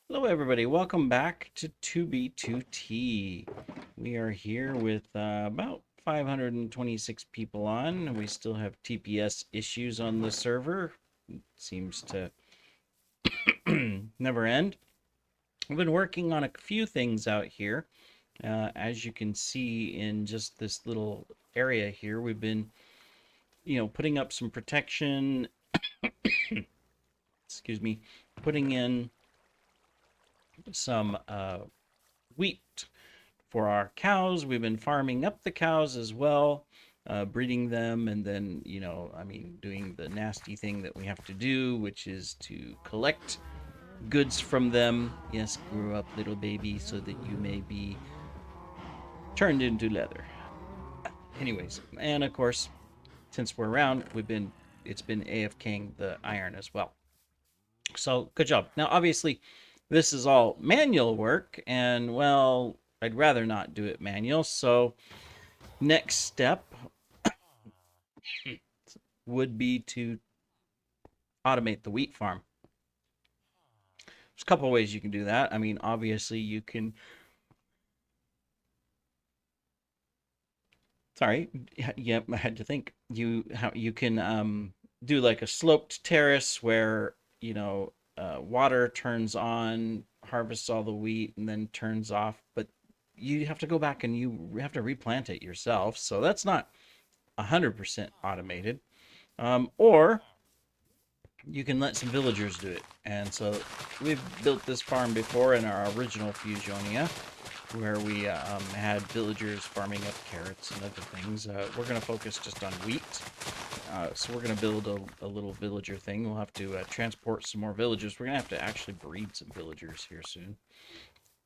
Hello, everybody. Welcome back to 2B2T. We are here with about 526 people on. We still have TPS issues on the server. Seems to never end. We've been working on a few things out here. As you can see in just this little area here, we've been, putting up some protection. Excuse me, putting in some wheat for our cows. We've been farming up the cows as well, breeding them, and then, doing the nasty thing that we have to do, which is to collect goods from them. Yes, grow up, little baby, so that you may be turned into leather. Anyways, and of course, since we're around, it's been AFKing the iron as well. So good job. Now, obviously, this is all manual work, and well, I'd rather not do it manual. So next step would be to automate the wheat farm. There's a couple of ways you can do that. I mean, obviously you can. Sorry, yep, I had to think. You can do like a sloped terrace where water turns on, harvests all the wheat, and then turns off. But you have to go back and you have to replant it yourself. So that's not 100% automated. Or you can let some villagers do it. And so we've built this farm before in our original Fusionia, where we had villagers farming up carrots and other things. We're going to focus just on wheat. So we're going to build a little villager thing. We'll have to transport some more villagers. We're going to have to actually breed some villagers here soon.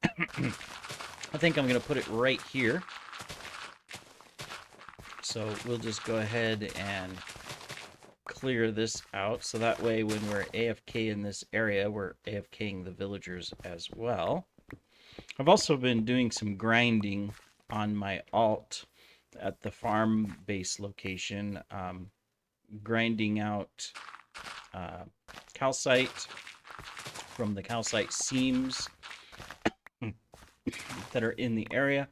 I think I'm going to put it right here. So we'll just go ahead and clear this out, so that way when we're AFK in this area, we're AFKing the villagers as well. I've also been doing some grinding on my alt at the farm base location, grinding out calcite from the calcite seams that are in the area.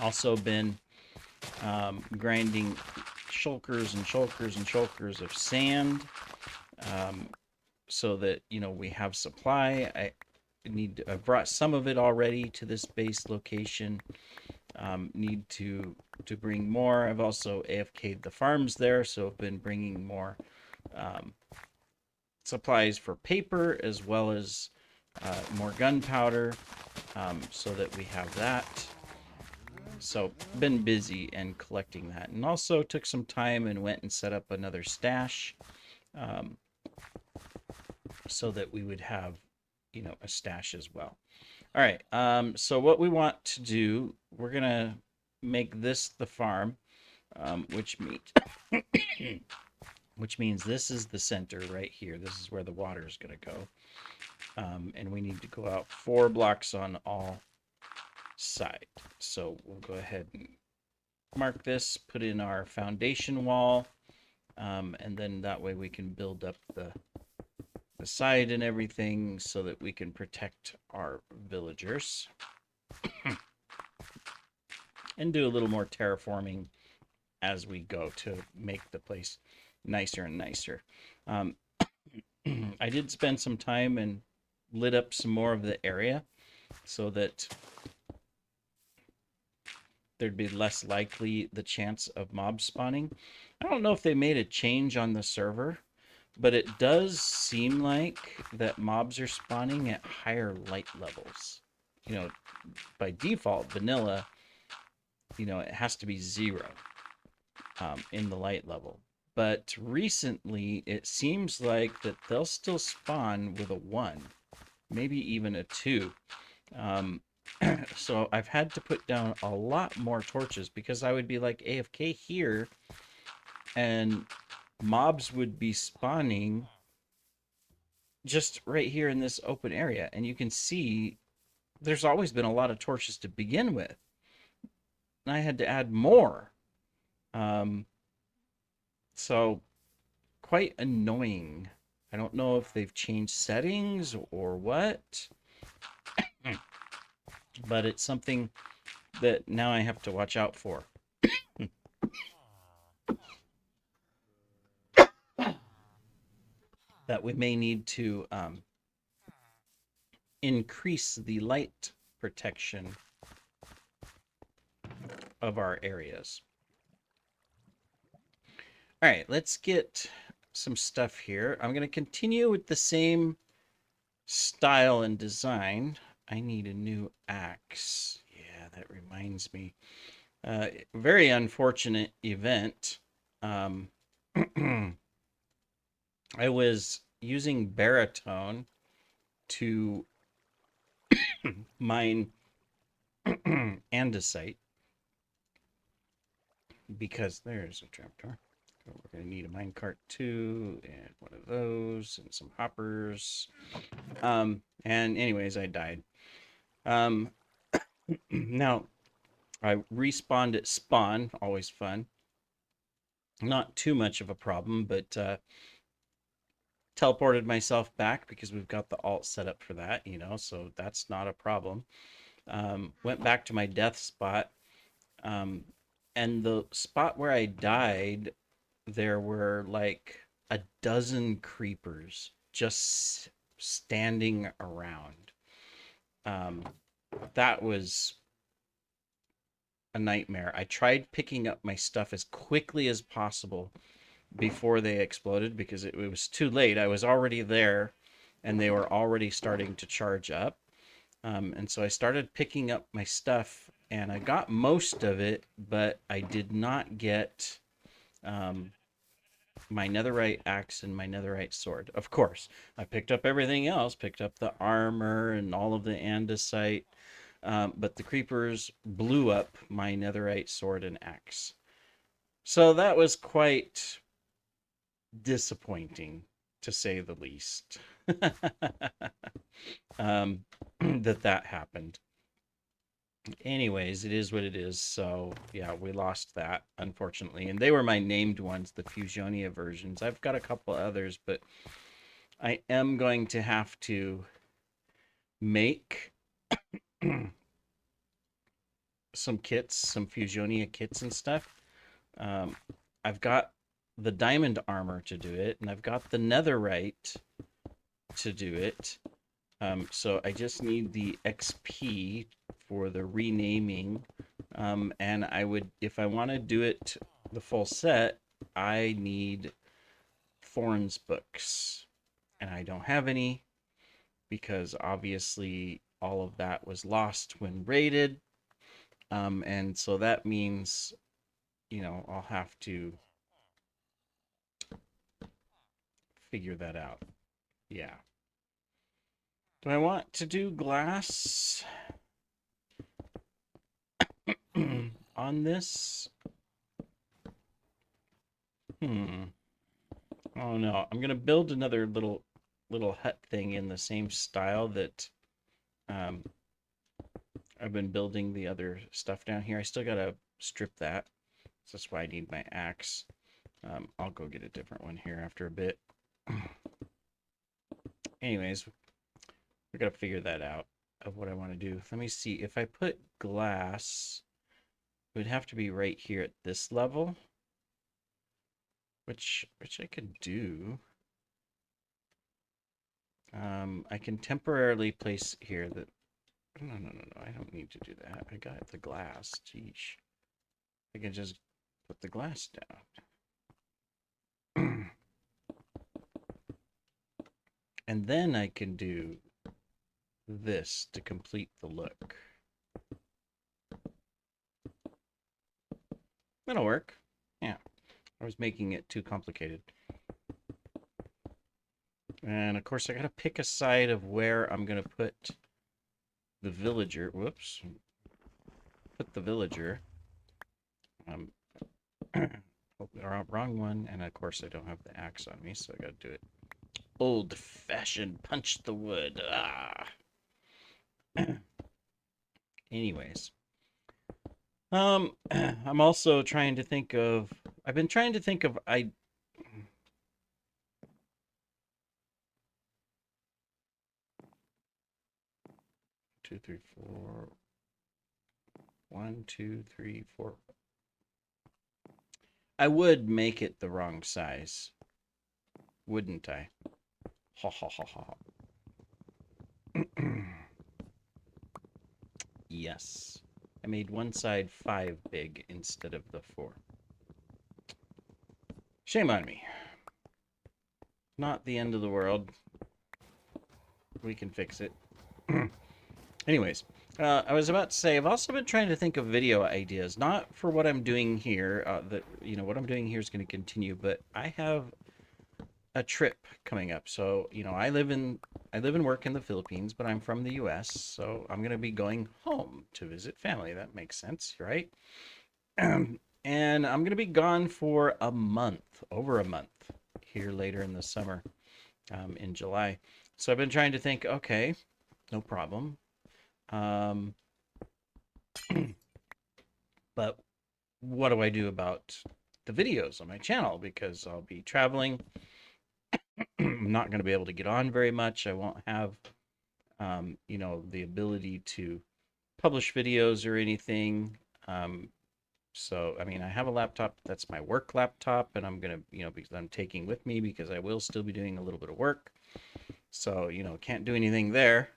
Also been grinding shulkers and shulkers and shulkers of sand, so that we have supply. I've brought some of it already to this base location. Need to bring more. I've also AFK'd the farms there, so I've been bringing more supplies for paper, as well as more gunpowder, so that we have that. So been busy and collecting that, and also took some time and went and set up another stash, so that we would have a stash as well. All right, so what we want to do, we're gonna make this the farm, which means this is the center right here. This is where the water is gonna go, and we need to go out 4 blocks on all sides. So we'll go ahead and mark this, put in our foundation wall, and then that way we can build up the side and everything, so that we can protect our villagers and do a little more terraforming as we go to make the place nicer and nicer. I did spend some time and lit up some more of the area, so that there'd be less likely the chance of mob spawning. I don't know if they made a change on the server, but it does seem like that mobs are spawning at higher light levels. By default, vanilla, it has to be 0 in the light level. But recently, it seems like that they'll still spawn with a 1, maybe even a 2. So I've had to put down a lot more torches, because I would be like AFK here, and mobs would be spawning just right here in this open area. And you can see there's always been a lot of torches to begin with, and I had to add more. So quite annoying I don't know if they've changed settings or what, but it's something that now I have to watch out for. That we may need to increase the light protection of our areas. All right, let's get some stuff here. I'm going to continue with the same style and design. I need a new axe. Yeah, that reminds me. Very unfortunate event. Um, I was using baritone to mine andesite because there's a trapdoor. So we're going to need a minecart too, and one of those, and some hoppers. And anyways, I died. Um, now I respawned at spawn, always fun. Not too much of a problem, but teleported myself back because we've got the alt set up for that, so that's not a problem. Went back to my death spot, um, and the spot where I died, there were like a dozen creepers just standing around. Um, that was a nightmare. I tried picking up my stuff as quickly as possible before they exploded because it was too late. I was already there and they were already starting to charge up. And so I started picking up my stuff and I got most of it, but I did not get um, my netherite axe and my netherite sword. Of course, I picked up everything else, picked up the armor and all of the andesite, but the creepers blew up my netherite sword and axe. So that was quite disappointing, to say the least. That happened. Anyways, it is what it is. So yeah, we lost that, unfortunately. And they were my named ones, the Fusionia versions. I've got a couple others, but I am going to have to make some kits, some Fusionia kits and stuff. Um, I've got the diamond armor to do it, and I've got the netherite to do it. So I just need the XP for the renaming. And I would, if I want to do it the full set, I need Thorns books. And I don't have any because obviously all of that was lost when raided. And so that means, I'll have to figure that out. Yeah. Do I want to do glass on this? Oh no, I'm gonna build another little hut thing in the same style that um, I've been building the other stuff down here. I still gotta strip that. So that's why I need my axe. I'll go get a different one here after a bit. Anyways, we gotta figure that out of what I want to do. Let me see. If I put glass, it would have to be right here at this level, which I could do. I can temporarily place here that. No, no, no, no. I don't need to do that. I got the glass. Jeez. I can just put the glass down. And then I can do this to complete the look. That'll work. Yeah. I was making it too complicated. And of course, I gotta pick a side of where I'm gonna put the villager. Whoops. Put the villager. Um, wrong one. And of course, I don't have the axe on me, so I gotta do it old-fashioned. Punch the wood. Ah. Anyways. I'm also trying to think of. I've been trying to think of. 2, 3, 4. 1, 2, 3, 4. I would make it the wrong size, wouldn't I? Ha ha ha ha. Yes. I made one side 5 big instead of the 4. Shame on me. Not the end of the world. We can fix it. Anyways, I was about to say I've also been trying to think of video ideas, not for what I'm doing here. That what I'm doing here is going to continue, but I have a trip coming up. So I live and work in the Philippines, but I'm from the U.S., so I'm going to be going home to visit family. That makes sense, right? And I'm going to be gone for a month, over a month, here later in the summer, in July. So I've been trying to think, okay, no problem. Um, but what do I do about the videos on my channel? Because I'll be traveling. I'm not going to be able to get on very much. I won't have, the ability to publish videos or anything. So, I mean, I have a laptop that's my work laptop, and I'm gonna, because I'm taking with me because I will still be doing a little bit of work. So, can't do anything there.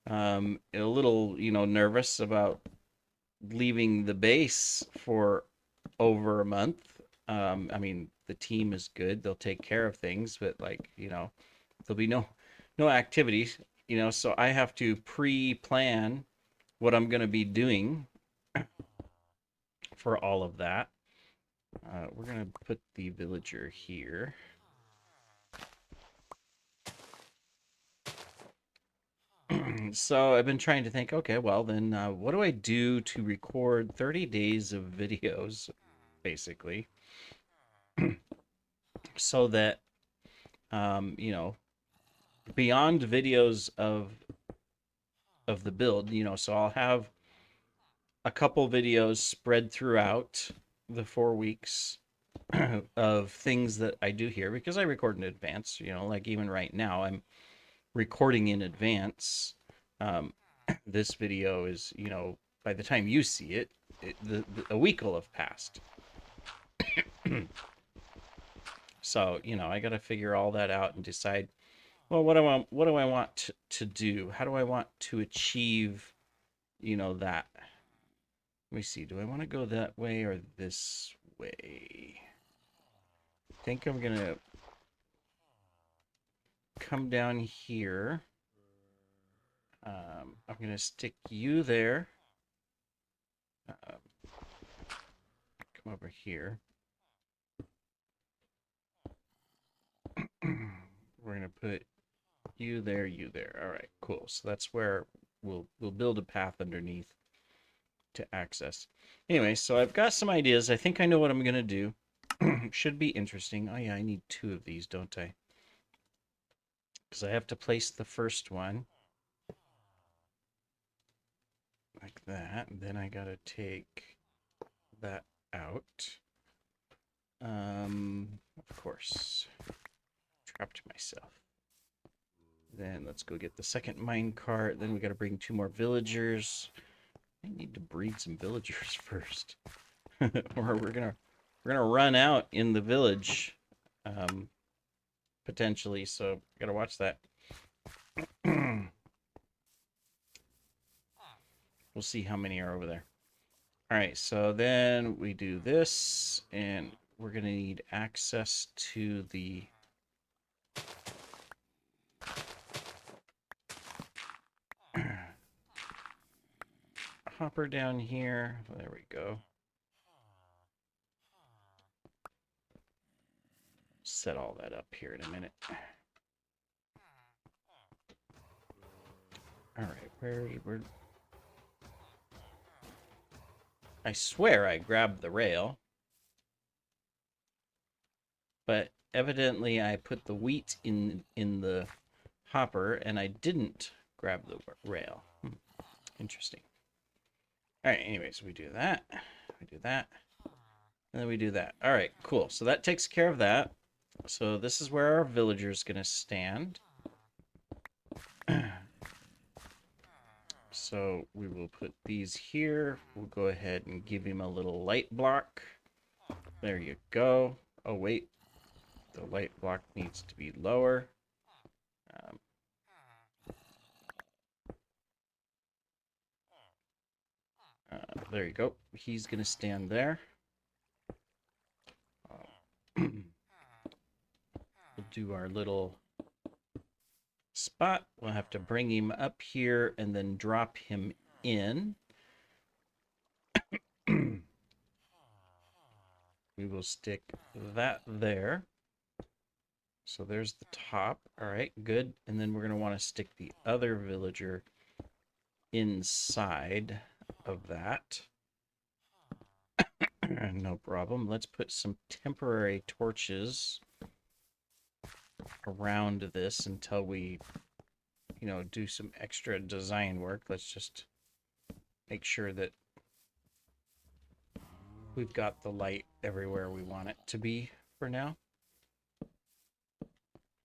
A little, nervous about leaving the base for over a month. I mean, the team is good; they'll take care of things, but like, there'll be no activities, so I have to pre-plan what I'm gonna be doing for all of that. We're gonna put the villager here. So I've been trying to think, okay, well then, what do I do to record 30 days of videos, basically, so that, um, you know, beyond videos of the build, so I'll have a couple videos spread throughout the 4 weeks of things that I do here because I record in advance, like even right now, I'm recording in advance. Um, this video is, by the time you see it, a week will have passed. So, I got to figure all that out and decide, well, what do I want to do? How do I want to achieve, that? Let me see. Do I want to go that way or this way? I think I'm going to come down here. I'm going to stick you there. Come over here. We're going to put you there, you there. All right, cool. So that's where we'll build a path underneath to access. Anyway, so I've got some ideas. I think I know what I'm going to do. Should be interesting. Oh yeah, I need 2 of these, don't I? Because I have to place the first one like that. And then I got to take that out. Of course. Trapped myself. Then let's go get the second mine cart. Then we got to bring 2 more villagers. I need to breed some villagers first. Or we're gonna run out in the village, um, potentially. So gotta watch that. We'll see how many are over there. All right, so then we do this, and we're gonna need access to the hopper down here. There we go. Set all that up here in a minute. All right, where? I swear I grabbed the rail, but evidently I put the wheat in the hopper and I didn't grab the rail. Interesting. All right, anyways, we do that. We do that. And then we do that. All right, cool. So that takes care of that. So this is where our villager's going to stand. So we will put these here. We'll go ahead and give him a little light block. There you go. Oh, wait. The light block needs to be lower. Um, there you go. He's going to stand there. We'll do our little spot. We'll have to bring him up here and then drop him in. We will stick that there. So there's the top. All right, good. And then we're going to want to stick the other villager inside of that. No problem. Let's put some temporary torches around this until we, do some extra design work. Let's just make sure that we've got the light everywhere we want it to be for now.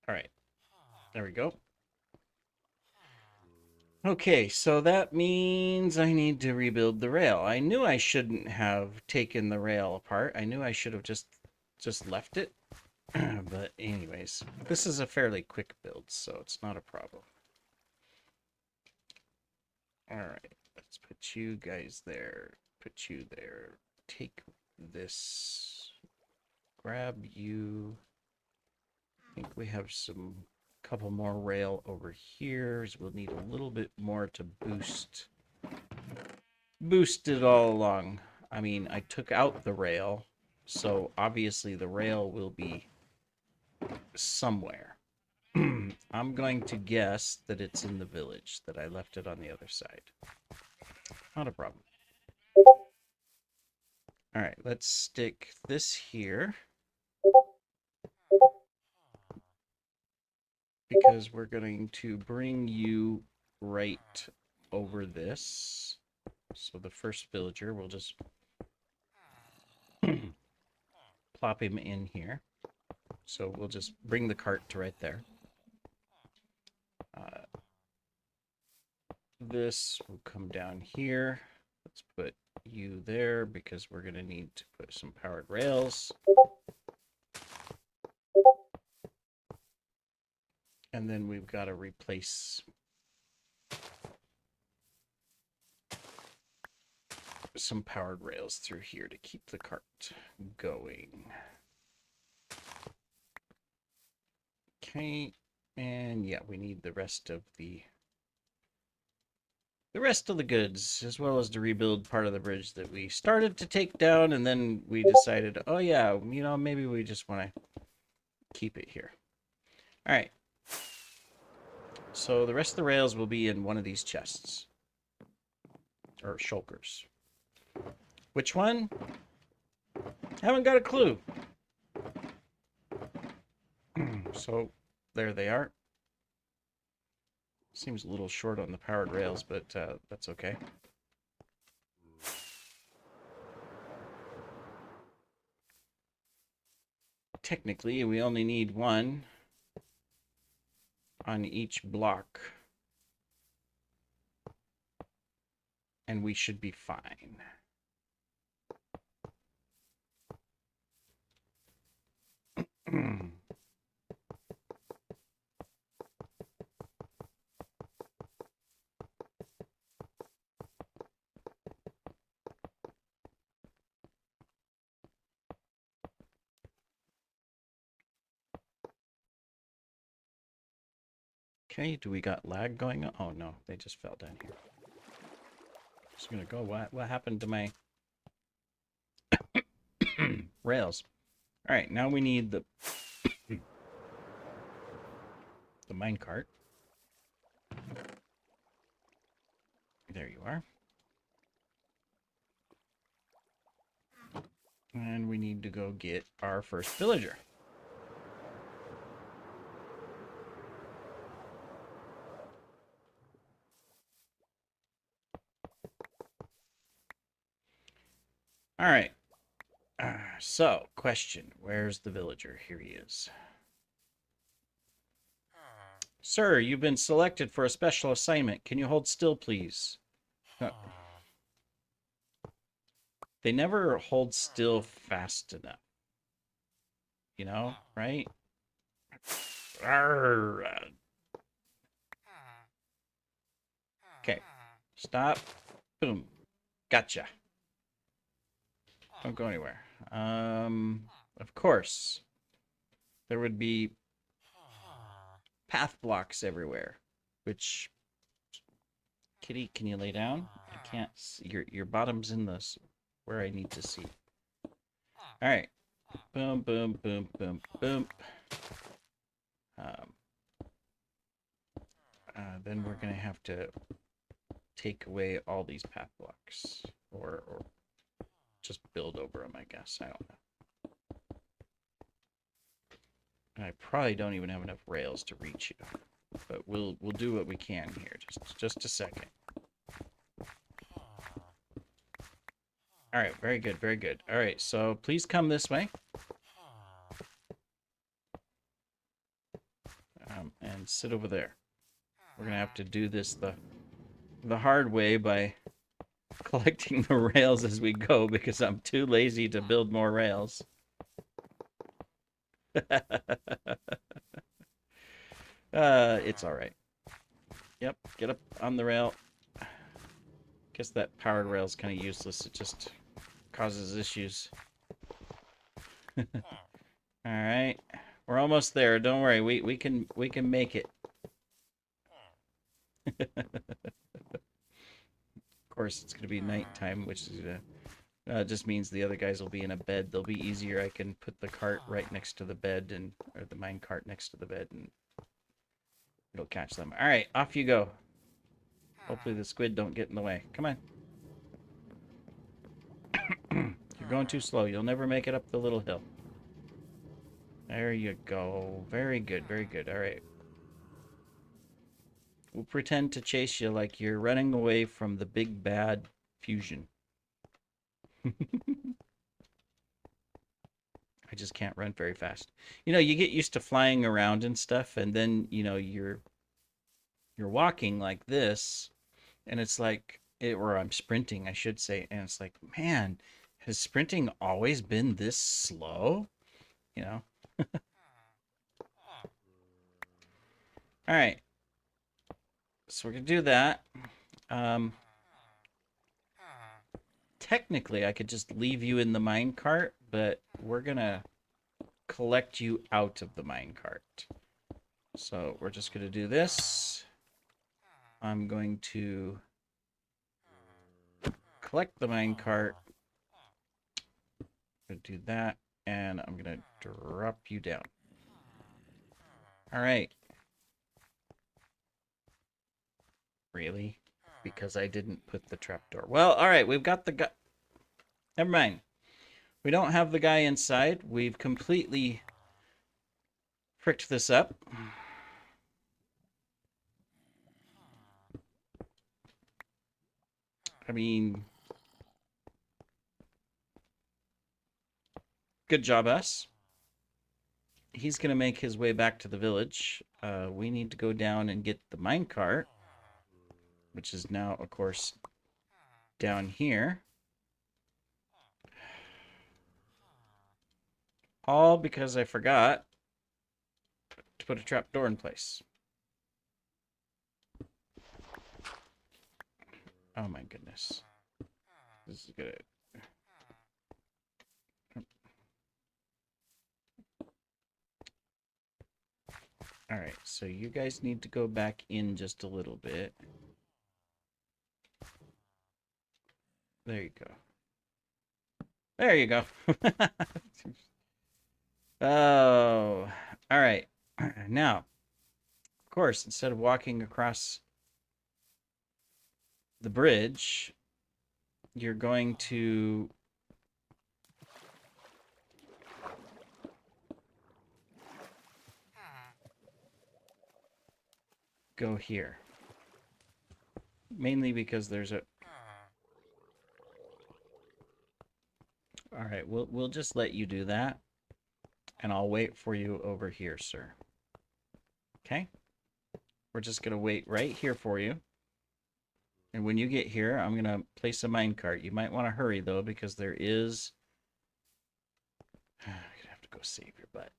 All right, there we go. Okay, so that means I need to rebuild the rail. I knew I shouldn't have taken the rail apart. I knew I should have just left it. But anyways, this is a fairly quick build, so it's not a problem. All right, let's put you guys there. Put you there. Take this. Grab you. I think we have some couple more rail over here. So we'll need a little bit more to boost it all along. I mean, I took out the rail, so obviously the rail will be somewhere. I'm going to guess that it's in the village, that I left it on the other side. Not a problem. All right, let's stick this here. Because we're going to bring you right over this. So the first villager, we'll just plop him in here. So we'll just bring the cart to right there. This will come down here. Let's put you there because we're going to need to put some powered rails. And then we've got to replace some powered rails through here to keep the cart going. Okay, and yeah, we need the rest of the goods, as well as to rebuild part of the bridge that we started to take down, and then we decided, oh yeah, maybe we just want to keep it here. All right. So the rest of the rails will be in one of these chests. Or shulkers. Which one? Haven't got a clue. So there they are. Seems a little short on the powered rails, but that's okay. Technically, we only need one on each block. And we should be fine. Okay, do we got lag going on? Oh no, they just fell down here. Just gonna go. What happened to my rails? All right, now we need the minecart. There you are. And we need to go get our first villager. All right. So, question. Where's the villager? Here he is. Sir, you've been selected for a special assignment. Can you hold still, please? Uh, They never hold still fast enough, you know, right? Arr, okay, stop. Boom. Gotcha. Don't go anywhere. Of course, there would be path blocks everywhere, which, kitty, can you lay down? I can't see. Your bottom's in this where I need to see. All right. Boom, boom, boom, boom, boom. Um, then we're gonna have to take away all these path blocks, or just build over them. I guess I don't know. I probably don't even have enough rails to reach you, but we'll do what we can here. Just a second. All right, very good, very good. All right, so please come this way. And sit over there. We're gonna have to do this the hard way by collecting the rails as we go because I'm too lazy to build more rails. It's all right. Yep, get up on the rail. Guess that powered rail is kind of useless. It just causes issues. All right, we're almost there. Don't worry. We can make it. Of course, it's gonna be nighttime, which is just means the other guys will be in a bed. They'll be easier. I can put the cart right next to the bed or the mine cart next to the bed, and it'll catch them. All right, off you go. Hopefully the squid don't get in the way. Come on. You're going too slow. You'll never make it up the little hill. There you go. Very good, very good. All right. We'll pretend to chase you like you're running away from the big bad fusion. I just can't run very fast. You know, you get used to flying around and stuff, and then, you're walking like this, and it's like or I'm sprinting, I should say, and it's like, man, has sprinting always been this slow? You know? All right. So we're gonna do that. Um, Technically, I could just leave you in the mine cart, but we're gonna collect you out of the mine cart. So we're just gonna do this. I'm going to collect the mine cart. I'm gonna do that, and I'm gonna drop you down. All right. Really? Because I didn't put the trapdoor. Well, all right. We've got the guy. Never mind. We don't have the guy inside. We've completely fricked this up. I mean, good job, us. He's going to make his way back to the village. We need to go down and get the minecart, which is now, of course, down here. All because I forgot to put a trapdoor in place. Oh my goodness. This is good. All right, so you guys need to go back in just a little bit. There you go. There you go. Oh, all right. Now, of course, instead of walking across the bridge, you're going to go here. Mainly because there's a... All right, we'll just let you do that, and I'll wait for you over here, sir. Okay? We're just gonna wait right here for you. And when you get here, I'm going to place a minecart. You might want to hurry, though, because there is... You're going to have to go save your butt.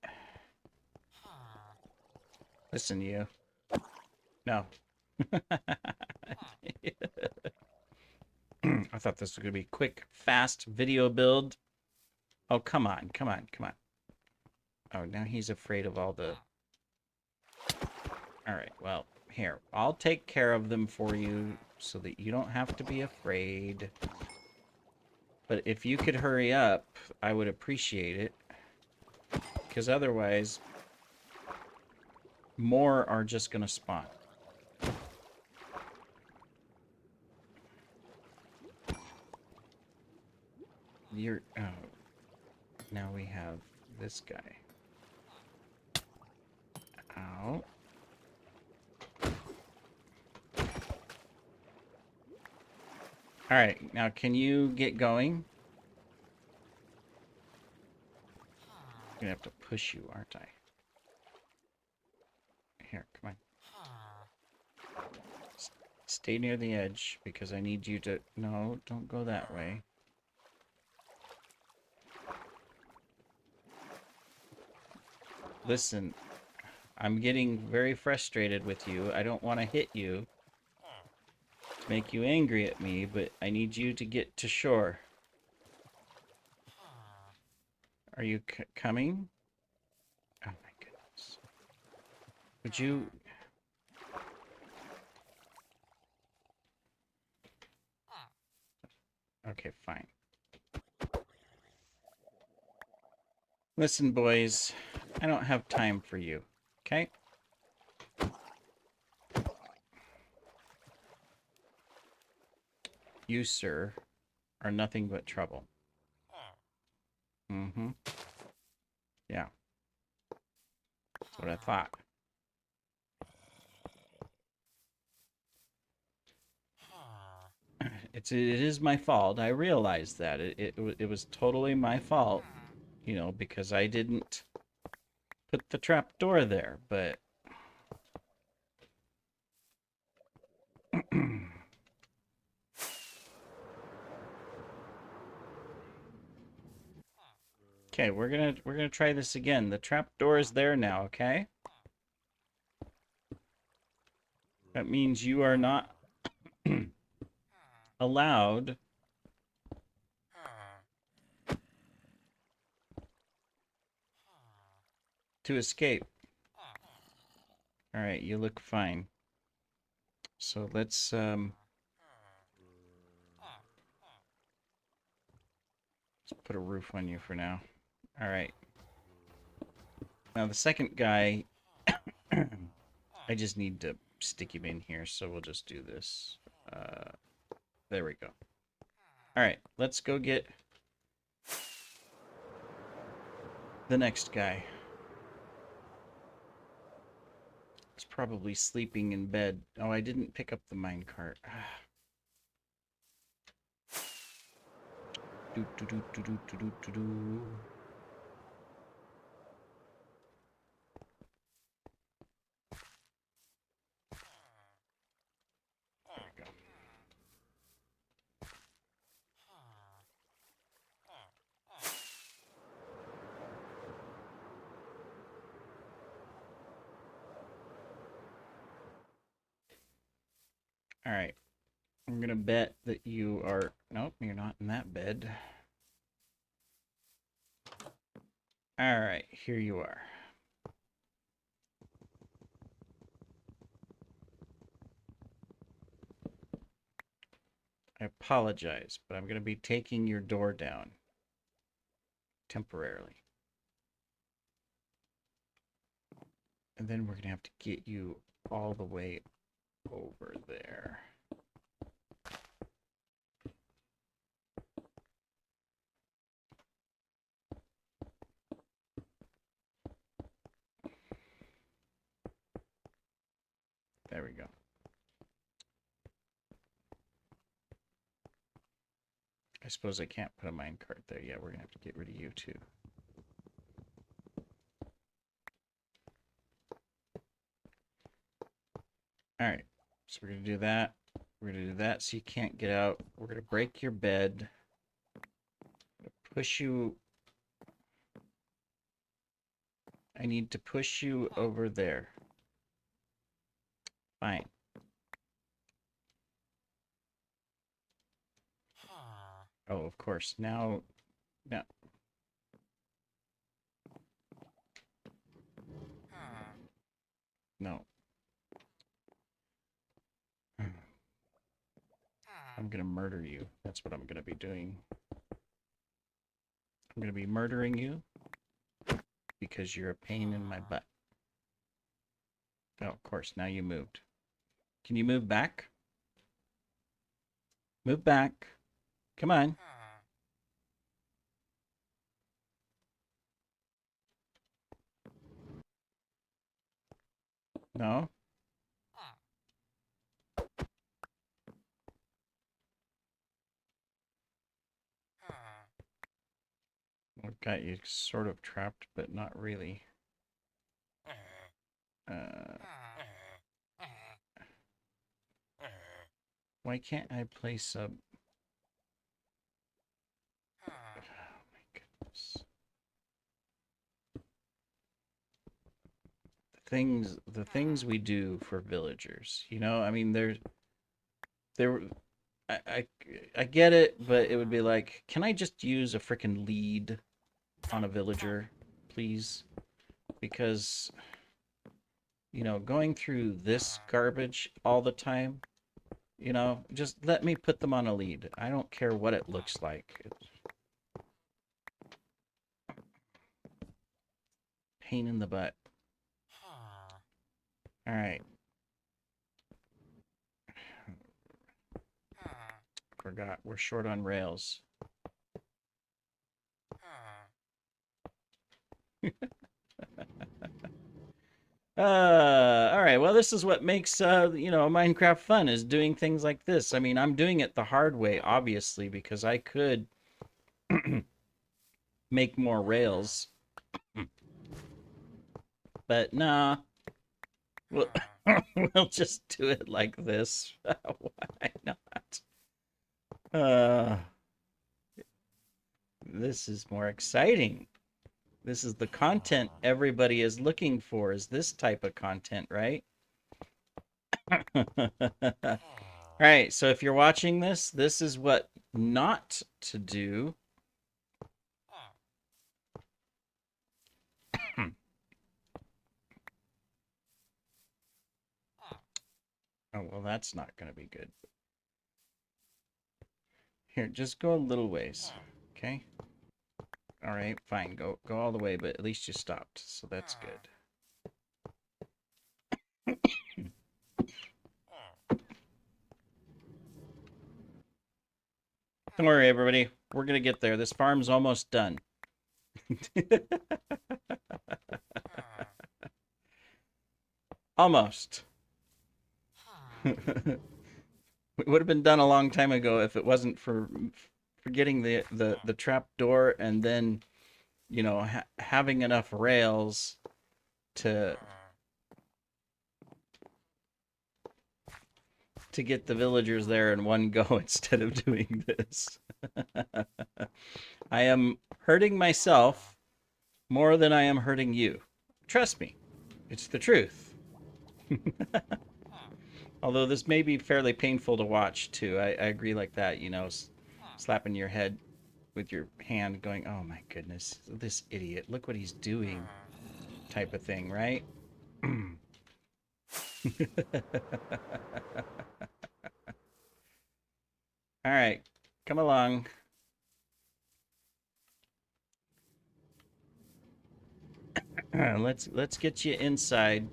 Listen, you. No. I thought this was going to be a quick, fast video build. Oh, come on, come on, come on. Oh, now he's afraid of all the... Alright, well, here. I'll take care of them for you so that you don't have to be afraid. But if you could hurry up, I would appreciate it. Because otherwise, more are just going to spawn. You're... Oh. Now we have this guy. Ow. Alright, now can you get going? I'm gonna have to push you, aren't I? Here, come on. Stay near the edge, because I need you to... No, don't go that way. Listen, I'm getting very frustrated with you. I don't want to hit you to make you angry at me, but I need you to get to shore. Are you coming? Oh my goodness. Would you... Okay, fine. Listen, boys, I don't have time for you, okay? You, sir, are nothing but trouble. Mm-hmm. Yeah. That's what I thought. It is my fault. I realize that. It was totally my fault, you know, because I didn't put the trap door there, but... Okay, we're gonna try this again. The trap door is there now, okay? That means you are not allowed to escape. All right, you look fine. So let's put a roof on you for now. All right. Now the second guy, I just need to stick him in here, so we'll just do this. There we go. All right, let's go get the next guy. He's probably sleeping in bed. Oh, I didn't pick up the minecart. Do do do do do do do do. There we go. All right. I'm gonna bet that you are... Nope, you're not in that bed. All right, here you are. I apologize, but I'm gonna be taking your door down temporarily. And then we're gonna have to get you all the way over there. There we go. I suppose I can't put a minecart there. Yeah, we're gonna have to get rid of you too. All right, so we're gonna do that. We're gonna do that so you can't get out. We're gonna break your bed. Push you. I need to push you over there. Fine. Oh, of course. Now. No. I'm gonna murder you. That's what I'm gonna be doing. I'm gonna be murdering you because you're a pain in my butt. Oh, of course. Now you moved. Can you move back? Move back. Come on. No. I've got you sort of trapped, but not really. Uh, why can't I place a... Oh my goodness. The things we do for villagers, you know? I mean, there I I get it, but it would be like, can I just use a freaking lead on a villager, please? Because, going through this garbage all the time, just let me put them on a lead. I don't care what it looks like. It's a pain in the butt. All right. Forgot. We're short on rails. All right. Well, this is what makes Minecraft fun, is doing things like this. I mean, I'm doing it the hard way, obviously, because I could make more rails, but nah, we'll, we'll just do it like this. Why not? Uh, this is more exciting. This is the content everybody is looking for, is this type of content, right? All right, so if you're watching this, this is what not to do. Oh, well, that's not going to be good. Here, just go a little ways, okay? All right, fine. Go all the way, but at least you stopped, so that's good. Don't worry, everybody. We're going to get there. This farm's almost done. Almost. It would have been done a long time ago if it wasn't for getting the trap door, and then having enough rails to get the villagers there in one go instead of doing this. I am hurting myself more than I am hurting you. Trust me, it's the truth. Although this may be fairly painful to watch too. I agree like that, slapping your head with your hand going, oh my goodness, this idiot, look what he's doing, type of thing, right? All right, come along. Let's get you inside.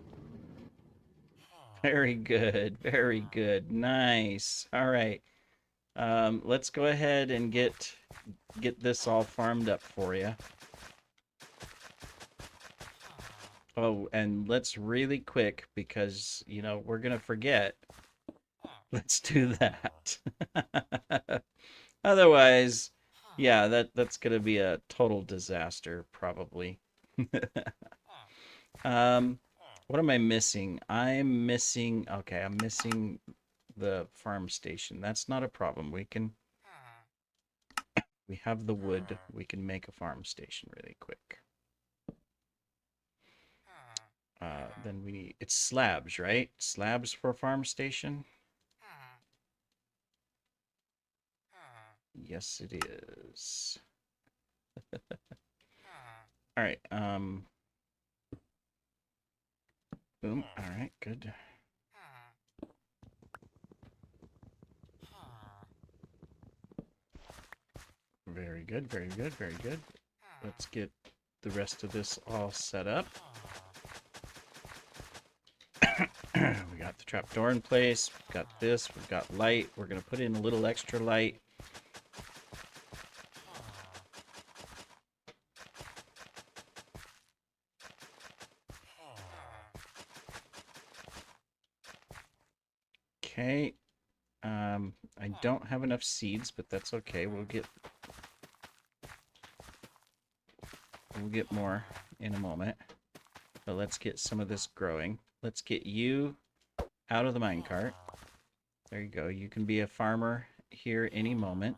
Very good. Very good. Nice. All right. Let's go ahead and get this all farmed up for you. Oh, and let's really quick, because we're gonna forget. Let's do that. Otherwise, yeah, that's gonna be a total disaster, probably. What am I missing? I'm missing. Okay, I'm missing the farm station. That's not a problem. We have the wood. We can make a farm station really quick. Then we need, it's slabs, right? Slabs for a farm station? Yes, it is. All right. Boom. All right, good. Very good, very good, very good. Let's get the rest of this all set up. We got the trapdoor in place. We've got this. We've got light. We're going to put in a little extra light. Okay. I don't have enough seeds, but that's okay. We'll get more in a moment. But let's get some of this growing. Let's get you out of the minecart. There you go. You can be a farmer here any moment.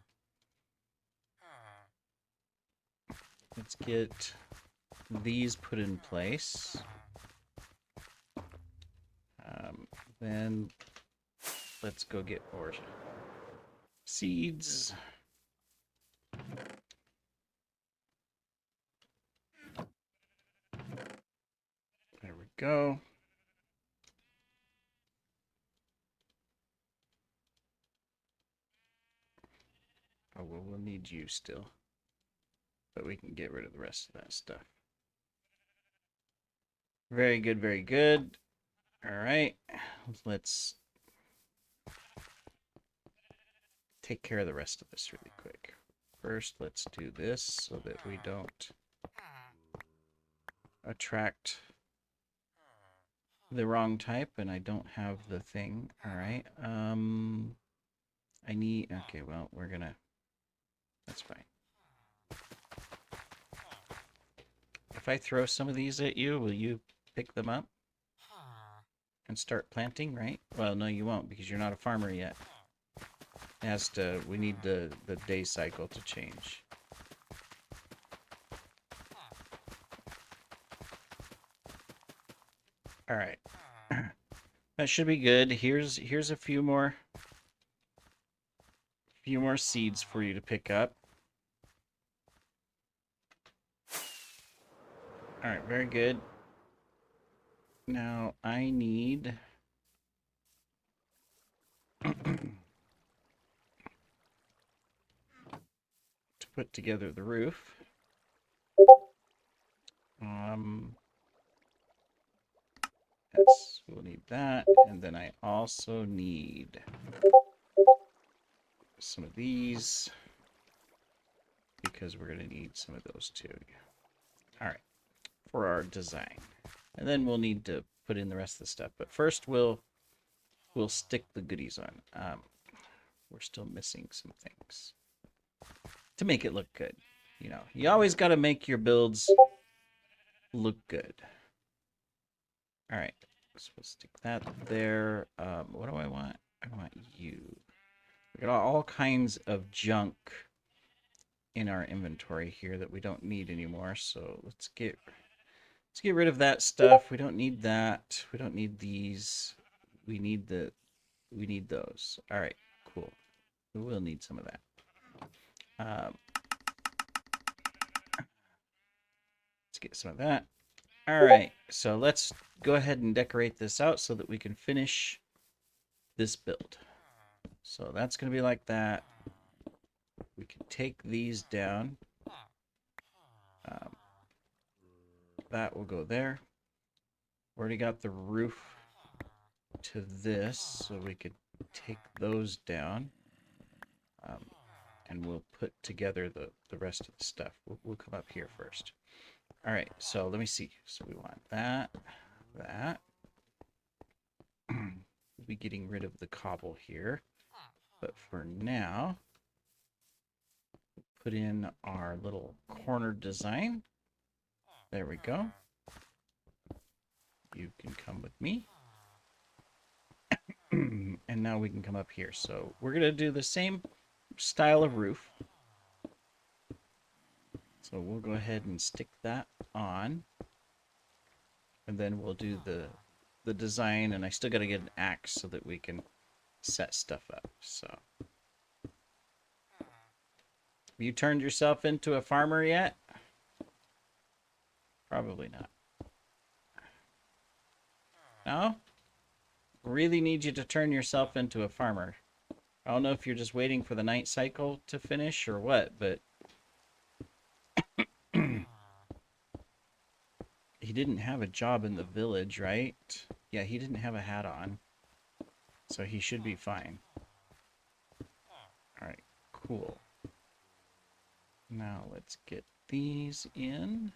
Let's get these put in place. Then let's go get more seeds. There we go. Oh, well, we'll need you still. But we can get rid of the rest of that stuff. Very good, very good. All right. Let's take care of the rest of this really quick. First, let's do this so that we don't attract the wrong type and I don't have the thing. All right. I need, okay, well, we're gonna, that's fine. If I throw some of these at you, will you pick them up and start planting, right? Well, no, you won't because you're not a farmer yet. It has to, we need the day cycle to change. All right. That should be good. Here's a few more seeds for you to pick up. All right, very good. Now I need to put together the roof. Yes, we'll need that, and then I also need some of these because we're gonna need some of those too. All right, for our design, and then we'll need to put in the rest of the stuff. But first, we'll stick the goodies on. We're still missing some things to make it look good. You know, you always got to make your builds look good. All right, so we'll stick that there. What do I want? I want you. We got all kinds of junk in our inventory here that we don't need anymore. So let's get rid of that stuff. We don't need that. We don't need these. We need those. All right, cool. We will need some of that. Let's get some of that. All right, so let's go ahead and decorate this out so that we can finish this build. So that's going to be like that. We can take these down. That will go there. Already got the roof to this, so we could take those down. And we'll put together the rest of the stuff. We'll come up here first. All right, so let me see. So we want that. We'll be getting rid of the cobble here. But for now, put in our little corner design. There we go. You can come with me. And now we can come up here. So we're going to do the same style of roof. So we'll go ahead and stick that on. And then we'll do the design. And I still got to get an axe so that we can set stuff up. So have you turned yourself into a farmer yet? Probably not. No? Really need you to turn yourself into a farmer. I don't know if you're just waiting for the night cycle to finish or what, but he didn't have a job in the village, right? Yeah, he didn't have a hat on. So he should be fine. Alright, cool. Now let's get these in.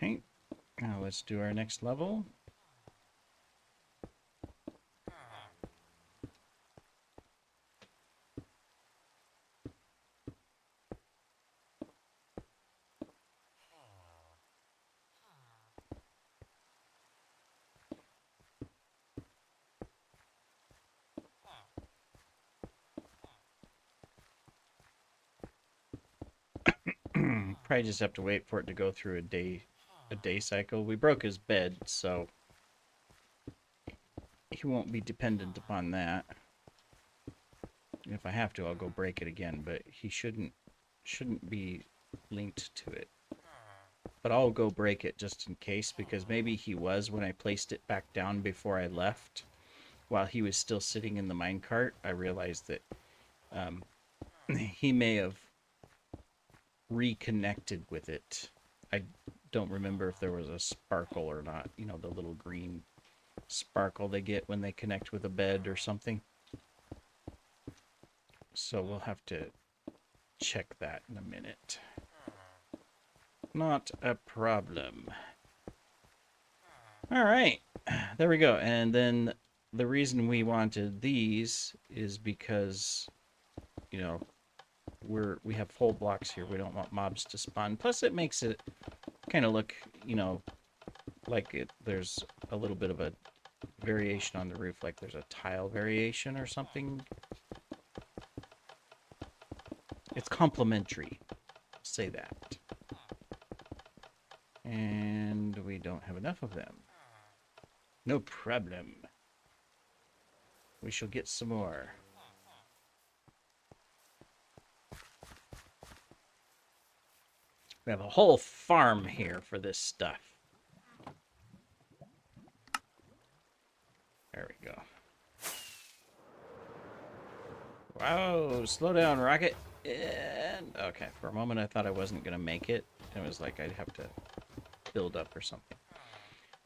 Okay, now let's do our next level. Probably just have to wait for it to go through a day cycle. We broke his bed, so he won't be dependent upon that. If I have to, I'll go break it again, but he shouldn't be linked to it. But I'll go break it just in case, because maybe he was when I placed it back down before I left. While he was still sitting in the minecart, I realized that he may have reconnected with it. I don't remember if there was a sparkle or not. You know, the little green sparkle they get when they connect with a bed or something. So we'll have to check that in a minute. Not a problem. All right, there we go. And then the reason we wanted these is because, you know, we have full blocks here. We don't want mobs to spawn. Plus, it makes it kind of look, you know, like there's a little bit of a variation on the roof, like there's a tile variation or something. It's complementary. Say that. And we don't have enough of them. No problem. We shall get some more. We have a whole farm here for this stuff. There we go. Wow, slow down, Rocket. And okay, for a moment I thought I wasn't gonna make it. It was like I'd have to build up or something.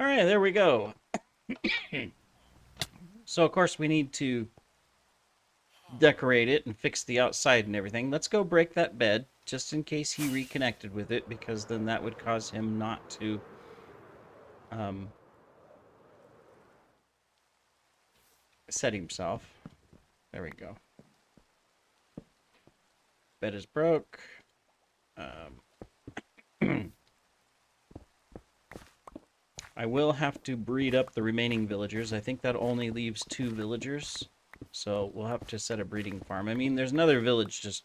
All right, there we go. So of course we need to decorate it and fix the outside and everything. Let's go break that bed just in case he reconnected with it, because then that would cause him not to set himself. There we go. Bed is broke. I will have to breed up the remaining villagers. I think that only leaves 2 villagers. So we'll have to set a breeding farm. I mean, there's another village just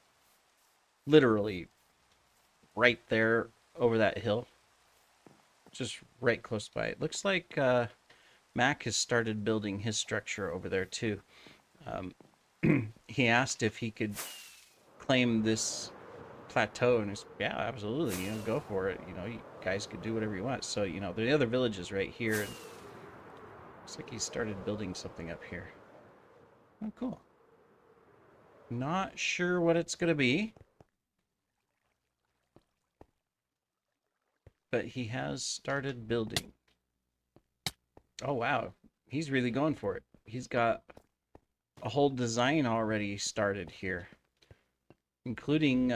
literally right there over that hill. Just right close by. It looks like Mac has started building his structure over there too. He asked if he could claim this plateau, and it's, yeah, absolutely, you know, go for it. You know, you guys could do whatever you want. So, you know, the other village is right here, and looks like he started building something up here. Oh, cool. Not sure what it's gonna be, but he has started building. Oh wow, he's really going for it. He's got a whole design already started here, including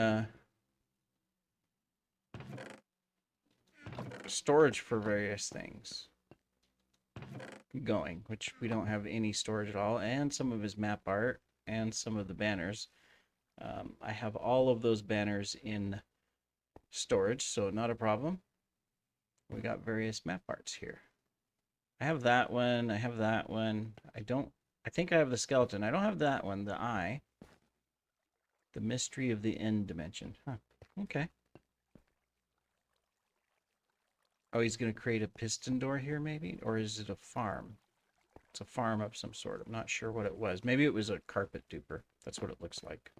storage for various things going, which we don't have any storage at all, and some of his map art and some of the banners. I have all of those banners in storage, so not a problem. We got various map arts here. I have that one. I have that one. I think I have the skeleton. I don't have that one, the eye. The mystery of the end dimension. Huh. Okay. Oh, he's going to create a piston door here, maybe? Or is it a farm? It's a farm of some sort. I'm not sure what it was. Maybe it was a carpet duper. That's what it looks like.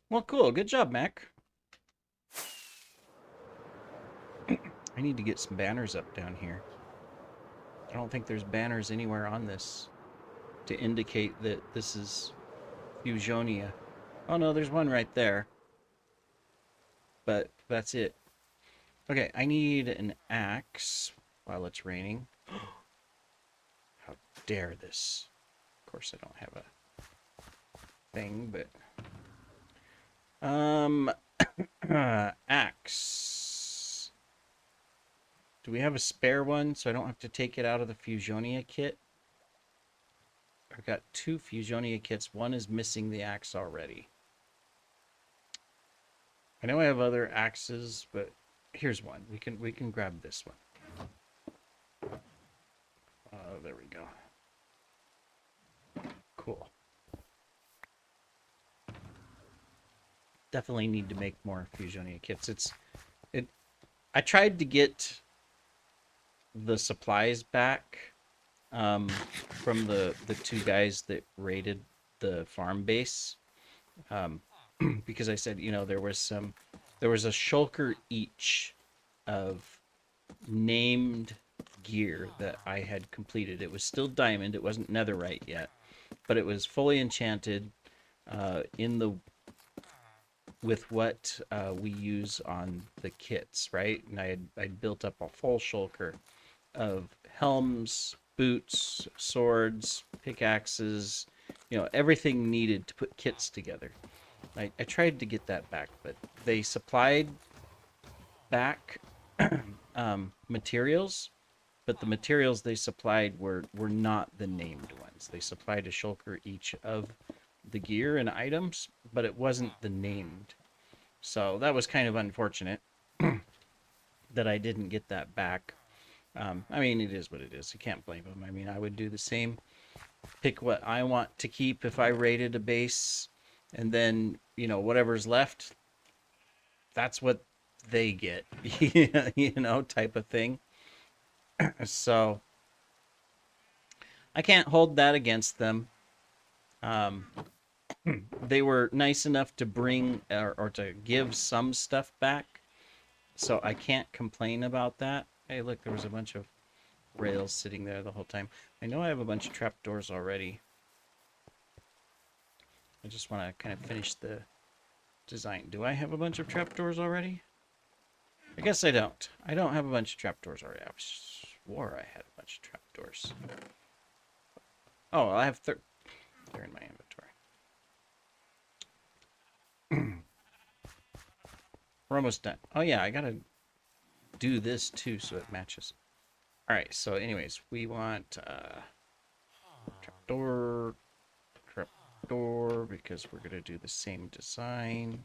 Well, cool. Good job, Mac. I need to get some banners up down here. I don't think there's banners anywhere on this to indicate that this is Fusionia. Oh, no, there's one right there. But that's it. Okay, I need an axe while it's raining. How dare this? Of course, I don't have a thing, but axe. Do we have a spare one so I don't have to take it out of the Fusionia kit? I've got 2 Fusionia kits. One is missing the axe already. I know I have other axes, but here's one. We can grab this one. There we go. Cool. Definitely need to make more Fusionia kits. I tried to get the supplies back from the 2 guys that raided the farm base, because I said, you know, there was a shulker each of named gear that I had completed. It was still diamond. It wasn't netherite yet, but it was fully enchanted with what we use on the kits, right? And I'd built up a full shulker of helms, boots, swords, pickaxes, you know, everything needed to put kits together. I tried to get that back, but they supplied back materials, but the materials they supplied were not the named ones. They supplied a shulker each of the gear and items, but it wasn't the named. So that was kind of unfortunate that I didn't get that back. I mean, it is what it is. You can't blame them. I mean, I would do the same. Pick what I want to keep if I raided a base, and then, you know, whatever's left, that's what they get, you know, type of thing. So I can't hold that against them. Um, they were nice enough to bring or to give some stuff back, so I can't complain about that. Hey, look, there was a bunch of rails sitting there the whole time. I know I have a bunch of trapdoors already. I just want to kind of finish the design. Do I have a bunch of trapdoors already? I guess I don't. I don't have a bunch of trapdoors already. I swore I had a bunch of trapdoors. Oh, I have they're in my inventory. We're almost done. Oh yeah, I gotta do this too so it matches. All right. So, anyways, we want trapdoor, because we're gonna do the same design.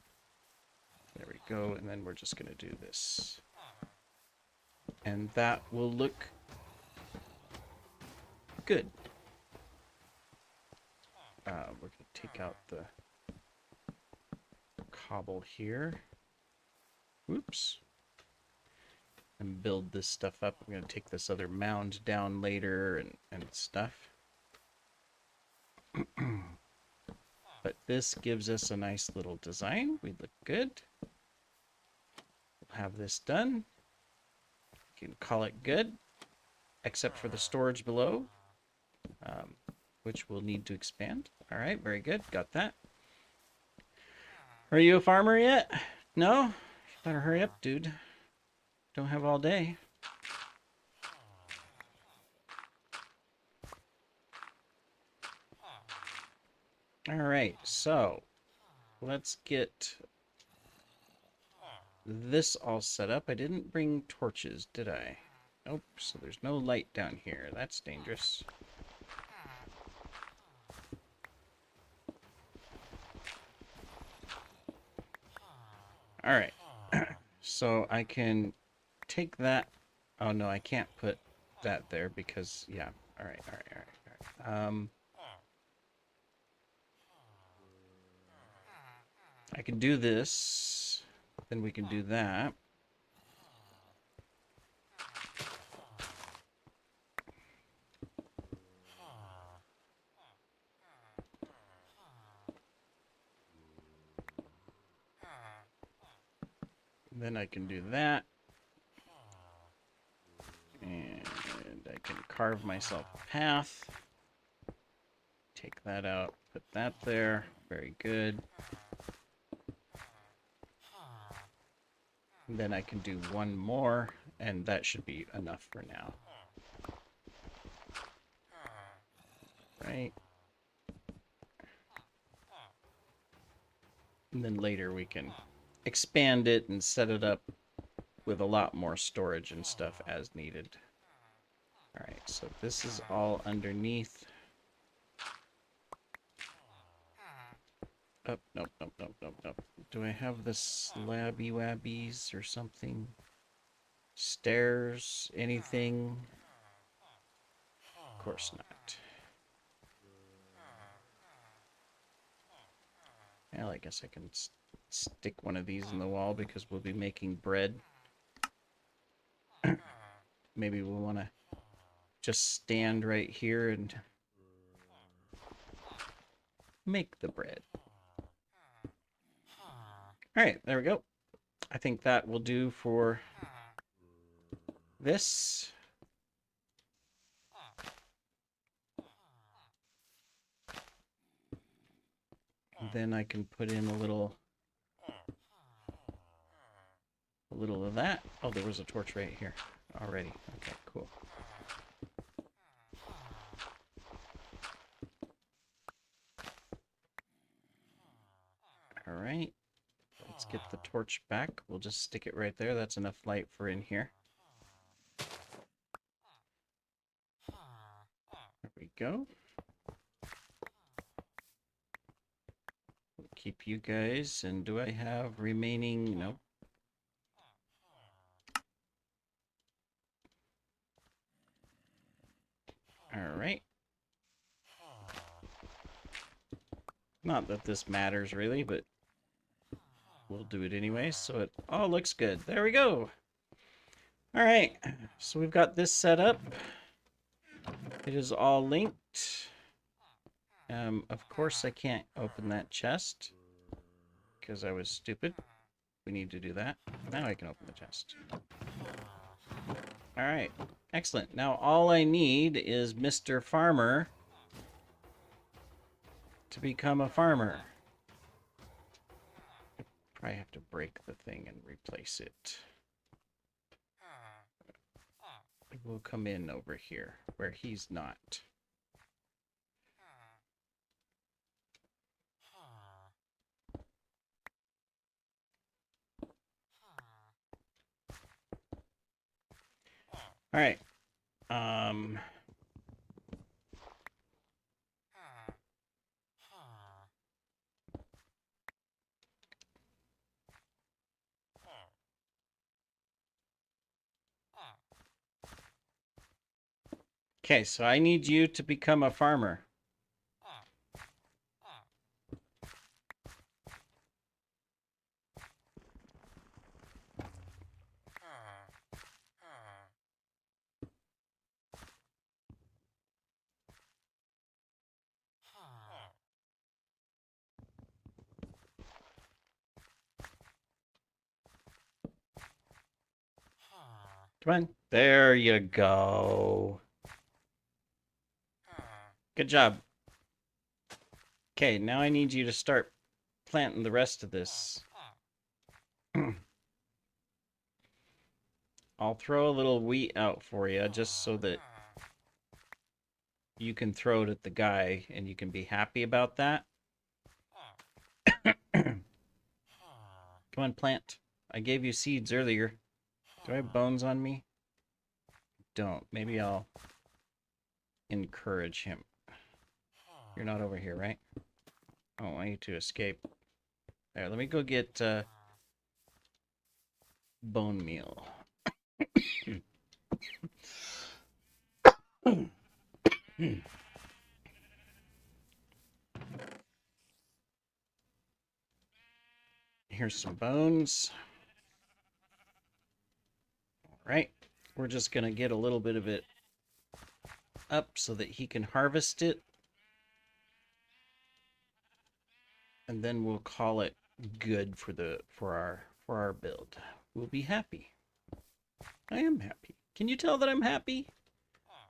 There we go, and then we're just gonna do this, and that will look good. We're gonna take out the cobble here. Whoops. And build this stuff up. I'm going to take this other mound down later and stuff. But this gives us a nice little design. We look good. We'll have this done. You can call it good, except for the storage below, which we'll need to expand. All right, very good. Got that. Are you a farmer yet? No? You better hurry up, dude. Don't have all day. All right, so let's get this all set up. I didn't bring torches, did I? Nope, so there's no light down here. That's dangerous. Alright. So I can take that. Oh no, I can't put that there because, yeah. Alright. I can do this. Then we can do that. Then I can do that. And I can carve myself a path. Take that out, put that there. Very good. And then I can do one more, and that should be enough for now. Right? And then later we can expand it and set it up with a lot more storage and stuff as needed. Alright, so this is all underneath. Oh, nope. Do I have the slabby wabbies or something? Stairs? Anything? Of course not. Well, I guess I can stick one of these in the wall because we'll be making bread. Maybe we'll want to just stand right here and make the bread. Alright, there we go. I think that will do for this. And then I can put in a little of that. Oh, there was a torch right here already. Okay, cool. All right. Let's get the torch back. We'll just stick it right there. That's enough light for in here. There we go. We'll keep you guys. And do I have remaining? Nope. All right. Not that this matters really, but we'll do it anyway. So it all looks good. There we go. All right. So we've got this set up. It is all linked. Of course I can't open that chest because I was stupid. We need to do that. Now I can open the chest. All right. Excellent. Now all I need is Mr. Farmer to become a farmer. Probably have to break the thing and replace it. We'll come in over here where he's not. All right. Okay, so I need you to become a farmer. Come on. There you go. Good job. Okay, now I need you to start planting the rest of this. I'll throw a little wheat out for you just so that you can throw it at the guy and you can be happy about that. Come on, plant. I gave you seeds earlier. Do I have bones on me? Don't. Maybe I'll encourage him. You're not over here, right? I don't want you to escape. There, let me go get bone meal. Here's some bones. All right. We're just going to get a little bit of it up so that he can harvest it. And then we'll call it good for our build. We'll be happy. I am happy. Can you tell that I'm happy?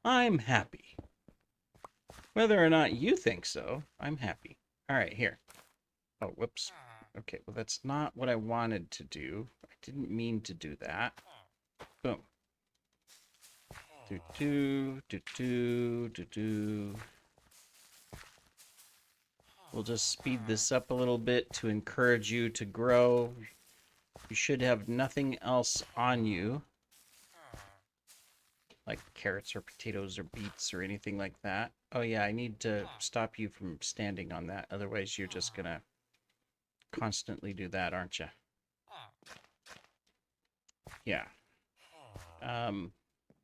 I'm happy. Whether or not you think so, I'm happy. All right, here. Oh, whoops. Okay, well, that's not what I wanted to do. I didn't mean to do that. Boom. Do. We'll just speed this up a little bit to encourage you to grow. You should have nothing else on you, like carrots or potatoes or beets or anything like that. Oh yeah, I need to stop you from standing on that. Otherwise, you're just gonna constantly do that, aren't you? Yeah.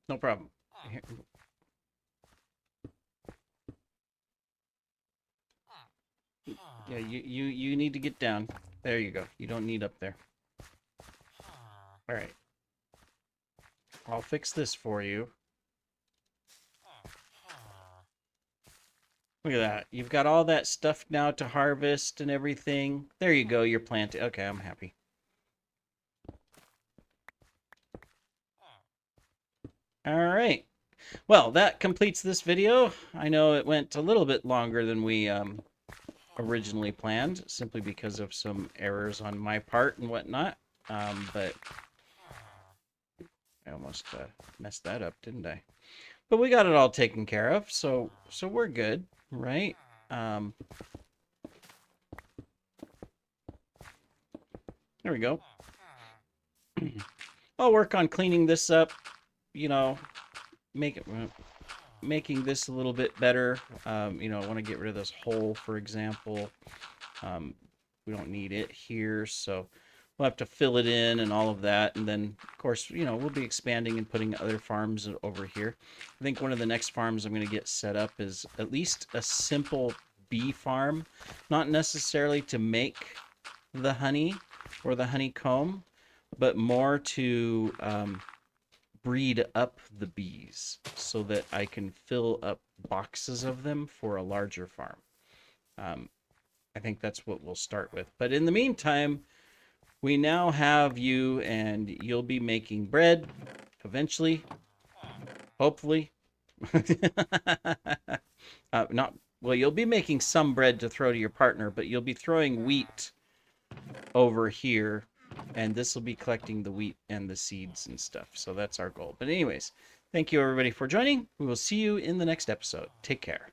No problem. Here. Yeah, you need to get down. There you go. You don't need up there. All right. I'll fix this for you. Look at that. You've got all that stuff now to harvest and everything. There you go. You're planted. Okay, I'm happy. All right. Well, that completes this video. I know it went a little bit longer than we originally planned, simply because of some errors on my part and whatnot. But I almost messed that up, didn't I? But we got it all taken care of, so we're good, right? There we go. I'll work on cleaning this up, you know, making this a little bit better. I want to get rid of this hole, for example. We don't need it here, so we'll have to fill it in and all of that. And then, of course, we'll be expanding and putting other farms over here. I think one of the next farms I'm going to get set up is at least a simple bee farm, not necessarily to make the honey or the honeycomb, but more to breed up the bees so that I can fill up boxes of them for a larger farm. I think that's what we'll start with. But in the meantime, we now have you, and you'll be making bread eventually, hopefully. You'll be making some bread to throw to your partner, but you'll be throwing wheat over here, and this will be collecting the wheat and the seeds and stuff. So that's our goal. But anyways, thank you everybody for joining. We will see you in the next episode. Take care.